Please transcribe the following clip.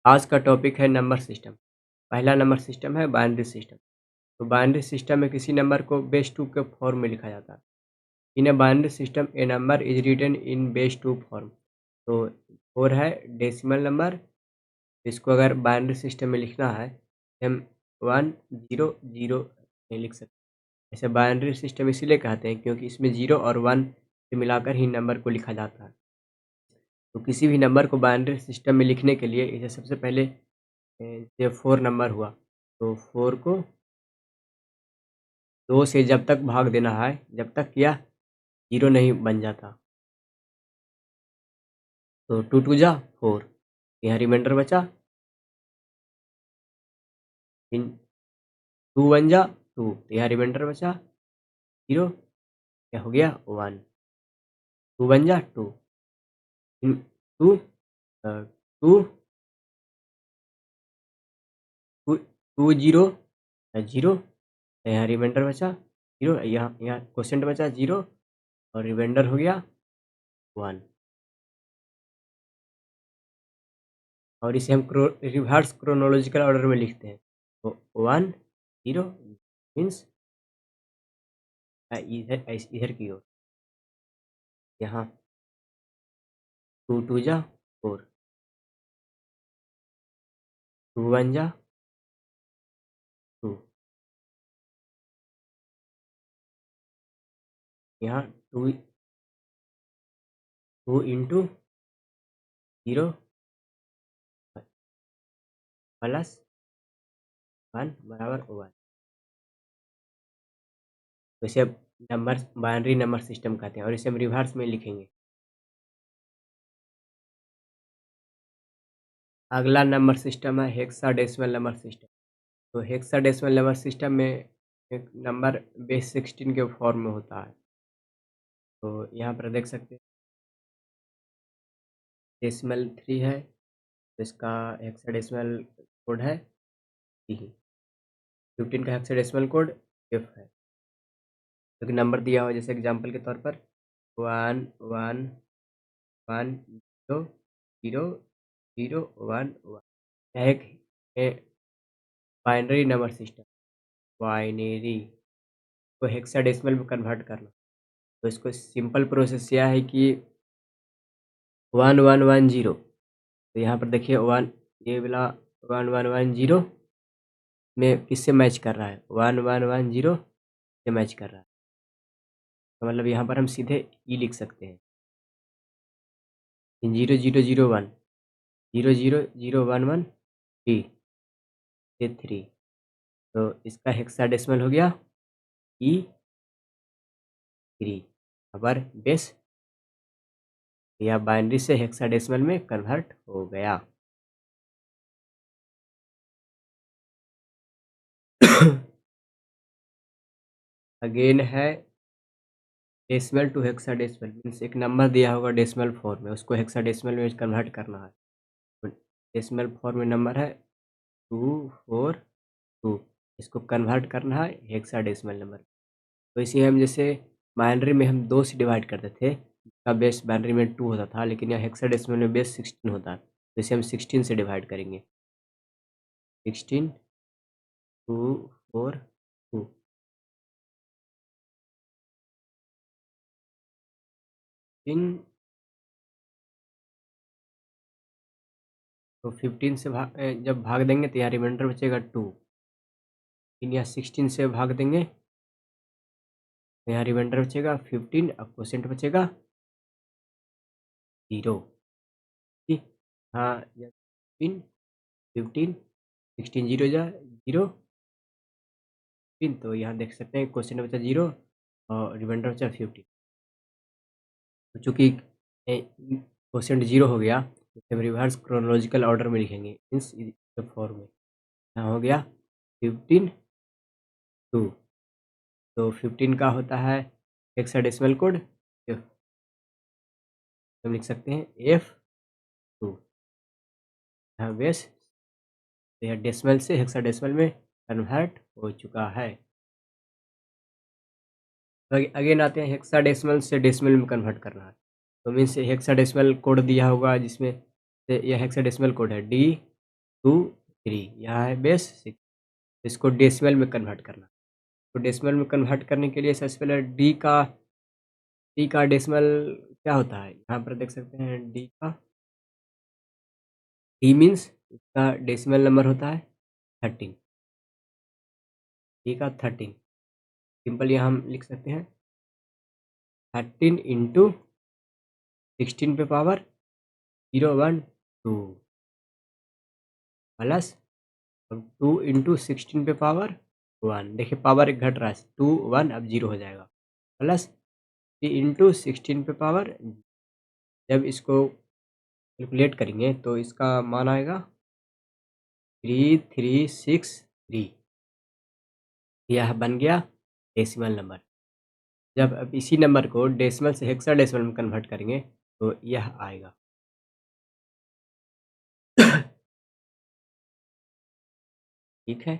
आज का टॉपिक है नंबर सिस्टम। पहला नंबर सिस्टम है बाइनरी सिस्टम। तो बाइनरी सिस्टम में किसी नंबर को बेस 2 के फॉर्म में लिखा जाता है। In a binary system a number is written in base 2 form. तो 4 है डेसिमल नंबर। इसको अगर बाइनरी सिस्टम में लिखना है हम 1 0 0 में लिख सकते हैं। ऐसे बाइनरी सिस्टम इसीलिए कहते हैं क्योंकि इसमें 0 और 1 से मिलाकर ही नंबर को लिखा जाता है। तो किसी भी नंबर को बाइनरी सिस्टम में लिखने के लिए इसे सबसे पहले जैसे 4 नंबर हुआ तो 4 को 2 से जब तक भाग देना है जब तक यह 0 नहीं बन जाता। तो 2 2 जा 4, यहाँ रिमाइंडर बचा। फिर 2 1 जा 2, तो यहाँ रिमाइंडर बचा 0, क्या हो गया 1। 2 1 जा 2, 2 2 2 0 0, यहाँ रिमाइंडर बचा 0, यहाँ यहाँ क्वोशेंट बचा 0 और रिमाइंडर हो गया 1। और इसे हम रिवर्स क्रोनोलॉजिकल ऑर्डर में लिखते हैं। तो 1 0 मीन्स इधर की ओर, यहाँ 2 2 जा 4, 2 1 जा 2, यहाँ 2 2 इंटू 0 प्लस 1 बराबर 1। तो इसे नंबर बाइनरी नंबर सिस्टम कहते हैं और इसे हम रिवर्स में लिखेंगे। अगला नंबर सिस्टम है हेक्साडेसिमल नंबर सिस्टम। तो हेक्साडेसिमल नंबर सिस्टम में एक नंबर बेस 16 के फॉर्म में होता है। तो यहाँ पर देख सकते हैं डेसिमल 3 है, तो इसका हेक्साडेसिमल कोड है 3। 15 का हेक्साडेसिमल कोड F है। तो नंबर दिया हो जैसे एग्जांपल के तौर पर 1 1 1 0 0 0 1 1। यह एक बाइनरी नंबर सिस्टम, बाइनरी को हेक्साडेसिमल में कन्वर्ट करना। तो इसको सिंपल प्रोसेस यह है कि 1 1 1 0, तो यहाँ पर देखिए 1, ये वाला 1 1 1 0 में किससे मैच कर रहा है, 1 1 1 0 से मैच कर रहा है। तो मतलब यहाँ पर हम सीधे ई लिख सकते हैं 0 0 0 1 0 0 0 1 1 3 से 3। तो इसका हेक्साडेसिमल हो गया E3 अबर बेस, या बाइनरी से हेक्साडेसिमल में कन्वर्ट हो गया। अगेन है डेसिमल टू हेक्साडेसिमल, मीन्स एक नंबर दिया होगा डेसिमल फॉर्म में, उसको हेक्साडेसिमल में कन्वर्ट करना है। तो डेसिमल फॉर्म में नंबर है 242, इसको कन्वर्ट करना है हेक्साडेसिमल नंबर। तो इसे हम जैसे बाइनरी में हम 2 से डिवाइड करते थे, इसका बेस बाइनरी में 2 होता था, लेकिन यहाँ हेक्साडेसिमल में बेस 16 होता है। तो इसे हम 16 से डिवाइड करेंगे, 16 2 4 2। तो 15 से जब भाग देंगे तो यहाँ रिमाइंडर बचेगा 2। फिर यहाँ 16 से भाग देंगे तो यहाँ रिमाइंडर बचेगा 15, अब क्वोशेंट बचेगा 0। ठीक, हाँ 15 15 16 0 जा 0 15, तो यहाँ देख सकते हैं क्वोशेंट बचा 0 और रिमाइंडर बचा 15। तो चूँकि क्वोशेंट 0 हो गया तो हम रिवर्स क्रोनोलॉजिकल ऑर्डर में लिखेंगे, मीन्स फॉर्म में। यहाँ हो गया 15 2। तो 15 का होता है हेक्साडेसिमल कोड F, हम लिख सकते हैं F2। यहाँ बेस, तो यह डेसिमल से हेक्साडेसिमल में कन्वर्ट हो चुका है। तो अगेन आते हैं हेक्साडेसिमल से डेसिमल में कन्वर्ट करना है। तो मीन्स हेक्साडेसिमल कोड दिया होगा जिसमें से यह हेक्साडेसिमल कोड है D 2 3 यहाँ है बेस 6। इसको डेसिमल में कन्वर्ट करना। तो डेसिमल में कन्वर्ट करने के लिए सबसे पहले डी का डेसिमल क्या होता है, यहाँ पर देख सकते हैं डी मीन्स इसका डेसिमल नंबर होता है 13। डी का 13 सिंपल यहाँ हम लिख सकते हैं 13 इंटू 16 पे पावर 0 1 2 प्लस 2 इंटू 16 पे पावर 1। देखिए पावर एक घट रहा है, 2 1 अब 0 हो जाएगा, प्लस 3 इंटू 16 पे पावर। जब इसको कैलकुलेट करेंगे तो इसका मान आएगा 3363। यह बन गया डेसिमल नंबर। जब अब इसी नंबर को डेसिमल से हेक्साडेसिमल में कन्वर्ट करेंगे तो यह आएगा। ठीक है।